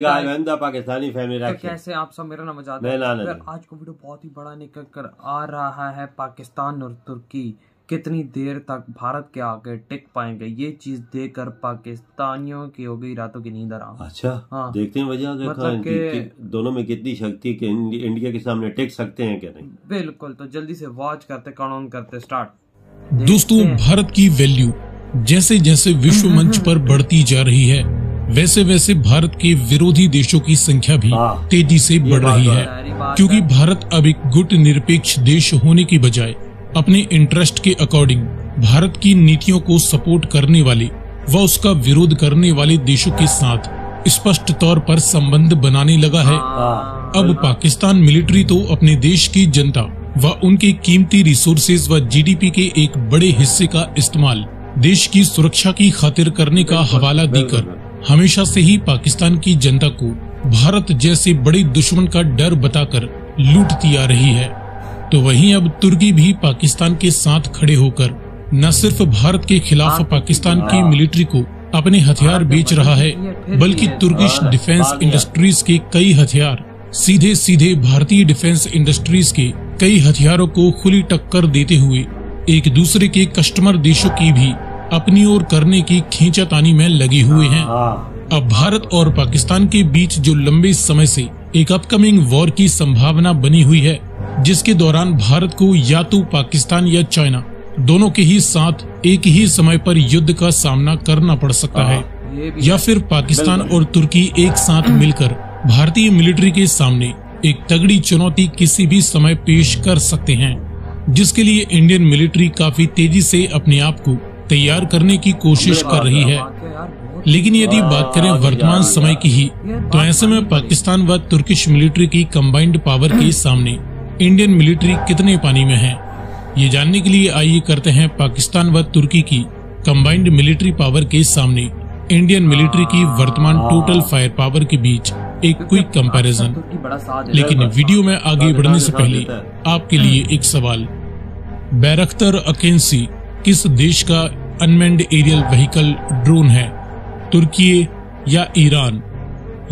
Pakistani family तो कैसे आप सब, मेरा नाम आजाद है। आज का वीडियो बहुत ही बड़ा निकल कर आ रहा है। पाकिस्तान और तुर्की कितनी देर तक भारत के आगे टिक पाएंगे, ये चीज देखकर पाकिस्तानियों की हो गई रातों की नींद आराम। अच्छा हाँ। देखते हैं वजह मतलब कि दोनों में कितनी शक्ति के इंडिया के सामने टिक सकते हैं क्या नहीं। बिल्कुल, तो जल्दी से वॉच करते काउंट करते स्टार्ट। दोस्तों, भारत की वैल्यू जैसे जैसे विश्व मंच पर बढ़ती जा रही है, वैसे वैसे भारत के विरोधी देशों की संख्या भी तेजी से बढ़ रही है, क्योंकि भारत अब एक गुट निरपेक्ष देश होने की बजाय अपने इंटरेस्ट के अकॉर्डिंग भारत की नीतियों को सपोर्ट करने वाले व उसका विरोध करने वाले देशों के साथ स्पष्ट तौर पर संबंध बनाने लगा है। अब पाकिस्तान मिलिट्री तो अपने देश की जनता व उनके कीमती रिसोर्सेज व जीडीपी के एक बड़े हिस्से का इस्तेमाल देश की सुरक्षा की खातिर करने का हवाला देकर हमेशा से ही पाकिस्तान की जनता को भारत जैसे बड़े दुश्मन का डर बताकर लूटती आ रही है। तो वहीं अब तुर्की भी पाकिस्तान के साथ खड़े होकर न सिर्फ भारत के खिलाफ पाकिस्तान की मिलिट्री को अपने हथियार बेच रहा है, बल्कि तुर्किश डिफेंस इंडस्ट्रीज के कई हथियार सीधे सीधे भारतीय डिफेंस इंडस्ट्रीज के कई हथियारों को खुली टक्कर देते हुए एक दूसरे के कस्टमर देशों की भी अपनी ओर करने की खींचातानी में लगे हुए हैं। अब भारत और पाकिस्तान के बीच जो लंबे समय से एक अपकमिंग वॉर की संभावना बनी हुई है, जिसके दौरान भारत को या तो पाकिस्तान या चाइना दोनों के ही साथ एक ही समय पर युद्ध का सामना करना पड़ सकता है, या फिर पाकिस्तान और तुर्की एक साथ मिलकर भारतीय मिलिट्री के सामने एक तगड़ी चुनौती किसी भी समय पेश कर सकते हैं, जिसके लिए इंडियन मिलिट्री काफी तेजी से अपने आप को तैयार करने की कोशिश कर रही है। लेकिन यदि बात करें वर्तमान समय की ही, तो ऐसे में पाकिस्तान व तुर्किश मिलिट्री की कंबाइंड पावर के सामने इंडियन मिलिट्री कितने पानी में है, ये जानने के लिए आइए करते हैं पाकिस्तान व तुर्की की कंबाइंड मिलिट्री पावर के सामने इंडियन मिलिट्री की वर्तमान टोटल फायर पावर के बीच एक क्विक कंपैरिजन। लेकिन वीडियो में आगे बढ़ने से पहले आपके लिए एक सवाल, बैरख्तर अकेंसी किस देश का अनमैन्ड एरियल व्हीकल ड्रोन है, तुर्की या ईरान?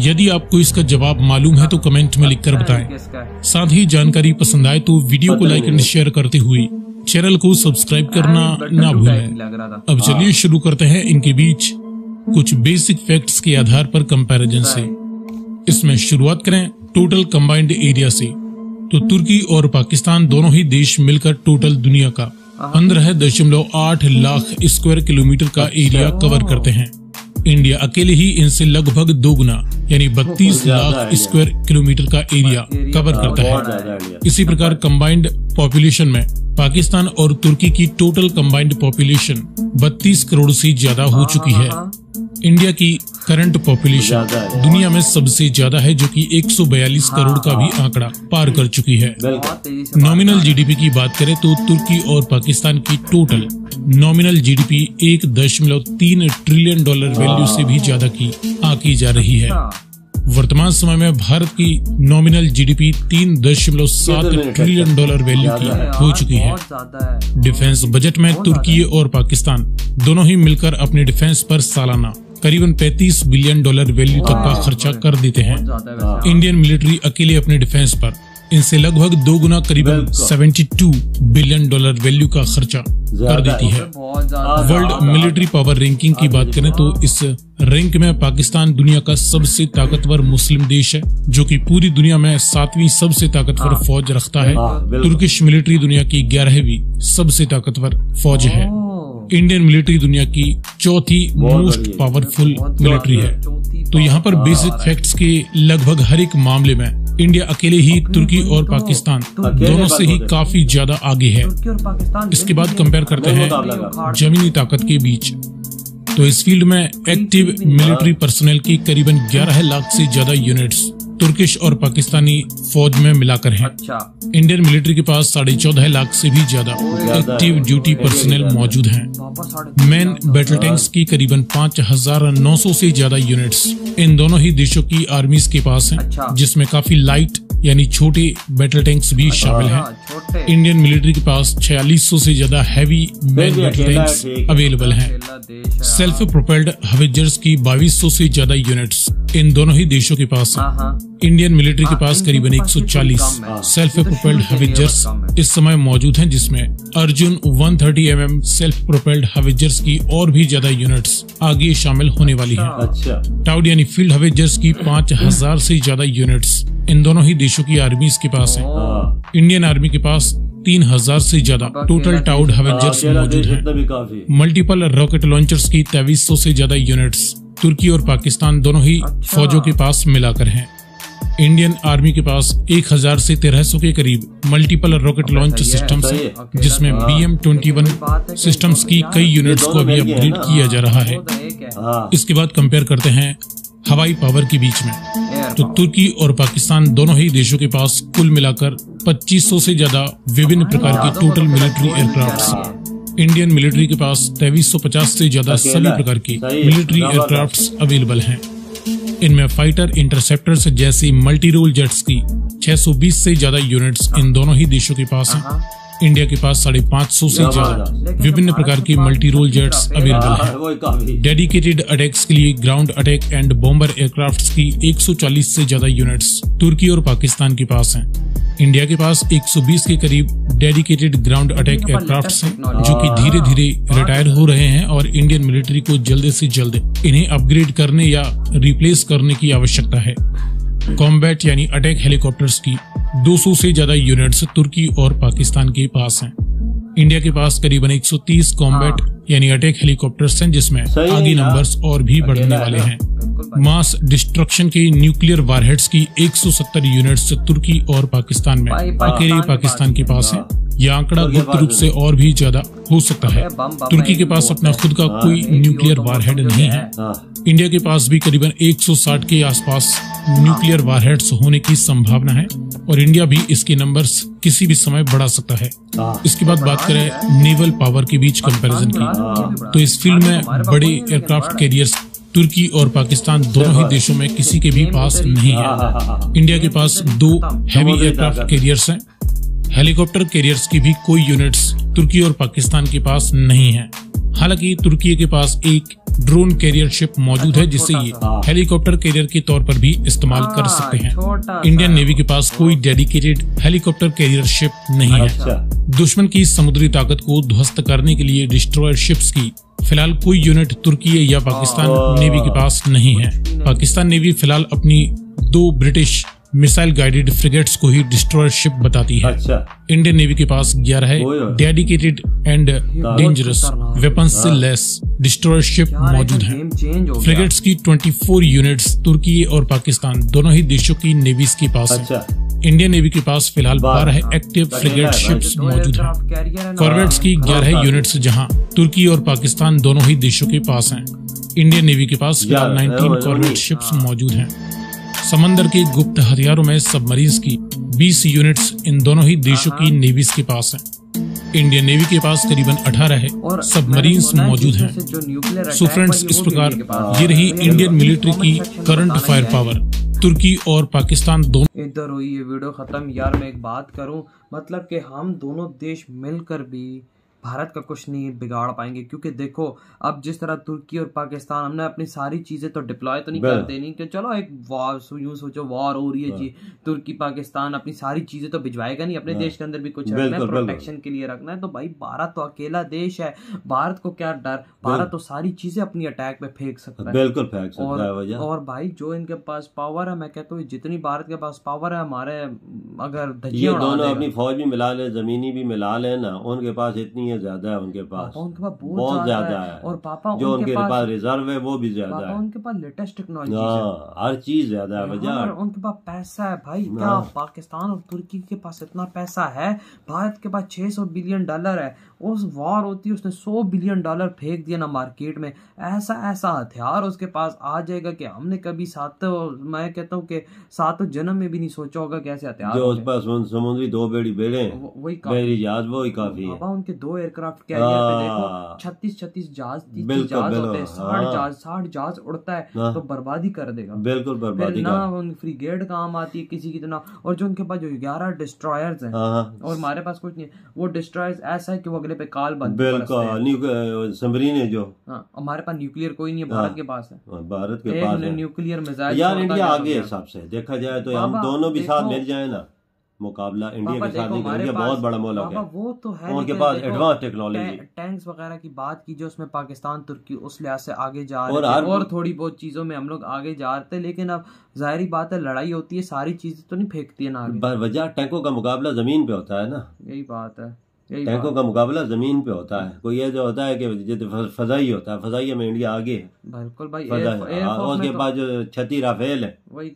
यदि आपको इसका जवाब मालूम है तो कमेंट में लिखकर बताएं। साथ ही जानकारी पसंद आए तो वीडियो को लाइक एंड शेयर करते हुए चैनल को सब्सक्राइब करना ना भूलें। अब चलिए शुरू करते हैं इनके बीच कुछ बेसिक फैक्ट्स के आधार पर कंपैरिजन से। इसमें शुरुआत करें टोटल कंबाइंड एरिया से, तो तुर्की और पाकिस्तान दोनों ही देश मिलकर टोटल दुनिया का 15.8 लाख स्क्वायर किलोमीटर का एरिया कवर करते हैं। इंडिया अकेले ही इनसे लगभग 2 गुना यानी 32 लाख स्क्वायर किलोमीटर का एरिया कवर करता है। इसी प्रकार कंबाइंड पॉपुलेशन में पाकिस्तान और तुर्की की टोटल कंबाइंड पॉपुलेशन 32 करोड़ से ज्यादा हो चुकी है। इंडिया की करंट पॉपुलेशन दुनिया में सबसे ज्यादा है, जो कि 142 करोड़ का भी आंकड़ा पार कर चुकी है। नॉमिनल जीडीपी की बात करें तो तुर्की और पाकिस्तान की total nominal GDP 1.3 trillion dollar value से भी ज्यादा की आंकी जा रही है। वर्तमान समय में भारत की nominal GDP 3.7 trillion dollar value की हो चुकी है। डिफेंस बजट में तुर्की और पाकिस्तान दोनों ही मिलकर अपने डिफेंस पर सालाना करीबन 35 बिलियन डॉलर वैल्यू तक का खर्चा कर देते हैं। इंडियन मिलिट्री अकेले अपने डिफेंस पर इनसे लगभग 2 गुना करीबन 72 बिलियन डॉलर वैल्यू का खर्चा कर देती है। वर्ल्ड मिलिट्री पावर रैंकिंग की बात करें तो इस रैंक में पाकिस्तान दुनिया का सबसे ताकतवर मुस्लिम देश है, जो कि पूरी दुनिया में 7वीं सबसे ताकतवर फौज रखता है। तुर्किश मिलिट्री दुनिया की 11वीं सबसे ताकतवर फौज है। इंडियन मिलिट्री दुनिया की 4थी मोस्ट पावरफुल मिलिट्री है। तो यहाँ पर बेसिक फैक्ट्स के लगभग हर एक मामले में इंडिया अकेले ही तुर्की और पाकिस्तान दोनों से ही काफी ज्यादा आगे है। इसके बाद कंपेयर करते हैं जमीनी ताकत के बीच, तो इस फील्ड में एक्टिव मिलिट्री पर्सनल की करीबन 11 लाख से ज्यादा यूनिट्स तुर्किश और पाकिस्तानी फौज में मिलाकर हैं। इंडियन मिलिट्री के पास 14.5 लाख से भी ज्यादा एक्टिव ड्यूटी पर्सनल मौजूद हैं। मेन बैटल टैंक्स की करीबन 5,900 से ज्यादा यूनिट्स इन दोनों ही देशों की आर्मीज के पास हैं, जिसमें काफी लाइट यानी छोटे बैटल टैंक्स भी शामिल हैं। इंडियन मिलिट्री के पास 4600 से ज्यादा heavy man battle tanks available हैं। सेल्फ प्रोपेल्ड हवेजर्स की 2200 से ज्यादा यूनिट्स इन दोनों ही देशों के पास हैं। इंडियन मिलिट्री के पास करीबन 140 सेल्फ प्रोपेल्ड हवेजर्स इस समय मौजूद हैं, जिसमें अर्जुन 130 mm सेल्फ प्रोपेल्ड हवेजर्स की और भी ज्यादा यूनिट्स आगे शामिल होने वाली हैं। टाउड यानी फील्ड हवेजर्स की 5000 से ज्यादा यूनिट्स इन दोनों ही देशों की आर्मीज के पास हैं। इंडियन आर्मी के पास 3000 से ज्यादा टोटल टाउड हवेजर्स मौजूद हैं। मल्टीपल रॉकेट लॉन्चर्स की 2300 से ज्यादा यूनिट्स तुर्की और पाकिस्तान दोनों ही फौजों के पास मिलाकर हैं। इंडियन आर्मी के पास 1000 से 1300 के करीब मल्टीपल रॉकेट लॉन्च सिस्टम्स हैं, जिसमें BM-21 सिस्टम्स की कई यूनिट्स को अभी अपग्रेड किया जा रहा है। इसके बाद कंपेयर करते हैं हवाई पावर के बीच में, तो तुर्की और पाकिस्तान दोनों ही देशों के पास कुल मिलाकर 2500 से ज्यादा विभिन्न प्रकार के total military aircrafts. Indian military के पास 2350 से ज्यादा सभी प्रकार के मिलिट्री एयरक्राफ्ट्स अवेलेबल हैं। इनमें फाइटर इंटरसेप्टर्स जैसी मल्टी रोल जेट्स की 620 से ज्यादा यूनिट्स इन दोनों ही देशों के पास हैं। इंडिया के पास 550 से ज्यादा विभिन्न प्रकार की मल्टी रोल जेट्स अवेलेबल हैं। डेडिकेटेड अटैक्स के लिए ground attack and bomber aircrafts की 140 से ज्यादा यूनिट्स तुर्की और पाकिस्तान के पास हैं। इंडिया के पास 120 के करीब डेडिकेटेड ग्राउंड अटैक एयरक्राफ्ट्स हैं, जो कि धीरे धीरे रिटायर हो रहे हैं और इंडियन मिलिट्री को जल्द से जल्द इन्हें अपग्रेड करने या रिप्लेस करने की आवश्यकता है। कॉम्बैट यानी अटैक हेलीकॉप्टर्स की 200 से ज्यादा यूनिट्स तुर्की और पाकिस्तान के पास हैं। इंडिया के पास करीबन 130 कॉम्बैट यानी अटैक हेलीकॉप्टर्स हैं, जिसमें आगे नंबर्स और भी बढ़ने वाले हैं। मास डिस्ट्रक्शन के न्यूक्लियर वारहेड्स की 170 यूनिट्स तुर्की और पाकिस्तान में अकेले पाकिस्तान के पास है। यह आंकड़ा गुप्त रूप से और भी ज्यादा हो सकता है। तुर्की के पास अपना खुद का कोई न्यूक्लियर वारहेड नहीं है। इंडिया के पास भी करीबन 160 के आसपास न्यूक्लियर वारहेड्स होने की संभावना है और इंडिया भी इसके नंबर्स किसी भी समय बढ़ा सकता है। इसके बाद बात करें नेवल पावर के बीच कंपैरिजन की, तो इस फील्ड में बड़े एयरक्राफ्ट कैरियर्स तुर्की और पाकिस्तान दोनों ही देशों में किसी के भी पास नहीं है। इंडिया के पास 2 हैवी एयरक्राफ्ट कैरियर्स हैं। हेलीकॉप्टर कैरियर्स की भी कोई यूनिट्स तुर्की और पाकिस्तान के पास नहीं है। हालांकि तुर्की के पास एक ड्रोन कैरियर शिप मौजूद है, जिसे ये हेलीकॉप्टर कैरियर के तौर पर भी इस्तेमाल कर सकते हैं। इंडियन नेवी के पास कोई डेडिकेटेड हेलीकॉप्टर कैरियर शिप नहीं है। दुश्मन की समुद्री ताकत को ध्वस्त करने के लिए डिस्ट्रॉयर शिप्स की फिलहाल कोई यूनिट तुर्की या पाकिस्तान नेवी के पास नहीं है। पाकिस्तान नेवी फिलहाल अपनी 2 ब्रिटिश मिसाइल गाइडेड फ्रिगेट्स को ही डिस्ट्रॉयर शिप बताती है। इंडियन नेवी के पास 11 डेडिकेटेड एंड डेंजरस वेपन्स से लेस डिस्ट्रॉयर शिप मौजूद हैं। फ्रिगेट्स की 24 यूनिट्स तुर्की और पाकिस्तान दोनों ही देशों की नेवीज के पास है। इंडियन नेवी के पास फिलहाल 12 एक्टिव फ्रिगेट शिप्स मौजूद हैं। कॉर्वेट्स की 11 यूनिट्स जहां तुर्की और पाकिस्तान दोनों ही देशों के पास हैं। इंडियन नेवी के पास फिलहाल 19 कॉर्वेट शिप्स मौजूद हैं। समंदर के गुप्त हथियारों में सबमरीन्स की 20 यूनिट्स इन दोनों ही देशों की नेवीज के पास हैं। इंडियन नेवी के पास करीबन 18 सबमरीन्स मौजूद हैं। सो फ्रेंड्स, इस प्रकार ये रही इंडियन मिलिट्री की करंट फायर पावर। तुर्की और पाकिस्तान दोनों। इधर हुई ये वीडियो खत्म। यार मैं एक बात करूं, मतलब कि हम दोनों देश मिलकर भी भारत का कुछ नहीं बिगाड़ पाएंगे, क्योंकि देखो अब जिस तरह तुर्की और पाकिस्तान हमने अपनी सारी चीजें तो डिप्लॉय तो नहीं कर देनी कि चलो एक वॉर, यूं सोचो वॉर हो रही है जी, तुर्की पाकिस्तान अपनी सारी चीजें तो भिजवाएगा नहीं। अपने देश के अंदर भी कुछ रखना है, प्रोटेक्शन के लिए रखना है। तो भाई भारत तो अकेला देश है, भारत को क्या डर, भारत तो सारी चीजें अपनी अटैक पे फेंक सकता है। बिल्कुल फेंक सकता है। और भाई जो इनके पास पावर है, मैं कहता हूँ जितनी भारत के पास पावर है, हमारे अगर ये दोनों अपनी फौज भी मिला ले, जमीनी भी मिला ले ना, उनके पास इतनी है, ज्यादा है उनके पास बहुत ज्यादा है। और पापा जो उनके पास रिजर्व है वो भी ज्यादा है। उनके पास लेटेस्ट टेक्नोलॉजी हर चीज ज्यादा है वजह। उनके पास पैसा है भाई। क्या पाकिस्तान और तुर्की के पास इतना पैसा है? भारत के पास $600 बिलियन है। उस वॉर होती है, उसने $100 बिलियन फेंक दिया ना मार्केट में। ऐसा ऐसा हथियार उसके पास आ जाएगा कि हमने कभी मैं कहता हूँ कि 7 जन्म में भी नहीं सोचा होगा कैसे हथियार। जो उस पास समुद्री 2 बेड़ी बेड़े वही काफी है। उनके 2 दो एयरक्राफ्ट कैरियर पे देखो 36 जहाज 30 जहाज होते हैं, 60 जहाज उड़ता है तो बर्बादी कर देगा, बिल्कुल बर्बादी ना फ्रिगेट काम आती है किसी की तरह। और जो उनके पास जो 11 डिस्ट्रॉयर्स हैं और हमारे पास कुछ नहीं, वो डिस्ट्रॉयर्स ऐसा है कि वो अगले पे काल बंद सबमरीन है जो, हमारे पास न्यूक्लियर कोई नहीं है, भारत के पास है, भारत के पास है न्यूक्लियर मिसाइल। यार इंडिया आगे हिसाब से देखा जाए तो हम दोनों भी साथ मिल जाए ना, मुकाबला इंडिया के साथ नहीं करेंगे, बहुत बड़ा मुल्क है, वो तो है, उनके पास एडवांस टेक्नोलॉजी, टैंक्स वगैरह की बात की जो उसमें पाकिस्तान तुर्की उस लिहाज से आगे जा रहे हैं और थोड़ी बहुत चीजों में हम लोग आगे जा रहे थे, लेकिन अब जाहिर बात है लड़ाई होती है, सारी चीजें तो नहीं फेंकती है ना, वजह टैंकों का मुकाबला जमीन पे होता है ना, यही बात है, टैंकों का मुकाबला जमीन पे होता है। कोई ये जो होता है कि फजाई होता है, फजाई में इंडिया आगे है, बिल्कुल भाई, उसके पास जो 36 राफेल है वही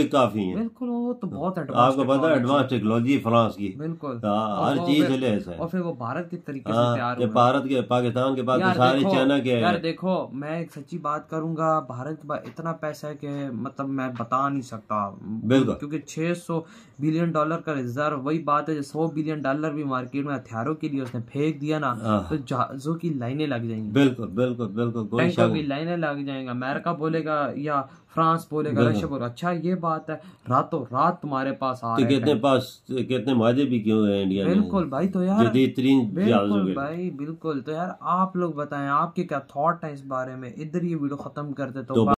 काफी है, बिल्कुल, वो तो बहुत आपको पता है एडवांस टेक्नोलॉजी फ्रांस की, बिल्कुल हर चीज है, और फिर वो भारत के तरीके से तैयार हुआ, भारत के पाकिस्तान के पास सारे चाइना के। यार देखो मैं एक सच्ची बात करूंगा, भारत के पास इतना पैसा है कि मतलब मैं बता नहीं सकता, बिल्कुल, क्योंकि $600 बिलियन का रिजर्व, वही बात है $100 बिलियन भी मार्केट में हथियारों के लिए उसने फेंक दिया ना, तो जहाजों की लाइनें लग जाएंगी, बिल्कुल बिल्कुल बिल्कुल, टैंकों की लाइनें लग जाएंगे, अमेरिका बोलेगा या फ्रांस बोलेगा, रशिया बोलेगा, अच्छा ये बात है, रातों रात तुम्हारे पास आ रहे हैं, कितने माजे भी क्यों है इंडिया में, बिल्कुल भाई, तो यार बिल्कुल भाई बिल्कुल, तो यार आप लोग बताएं आपके क्या थॉट है इस बारे में। इधर ये वीडियो खत्म करते तो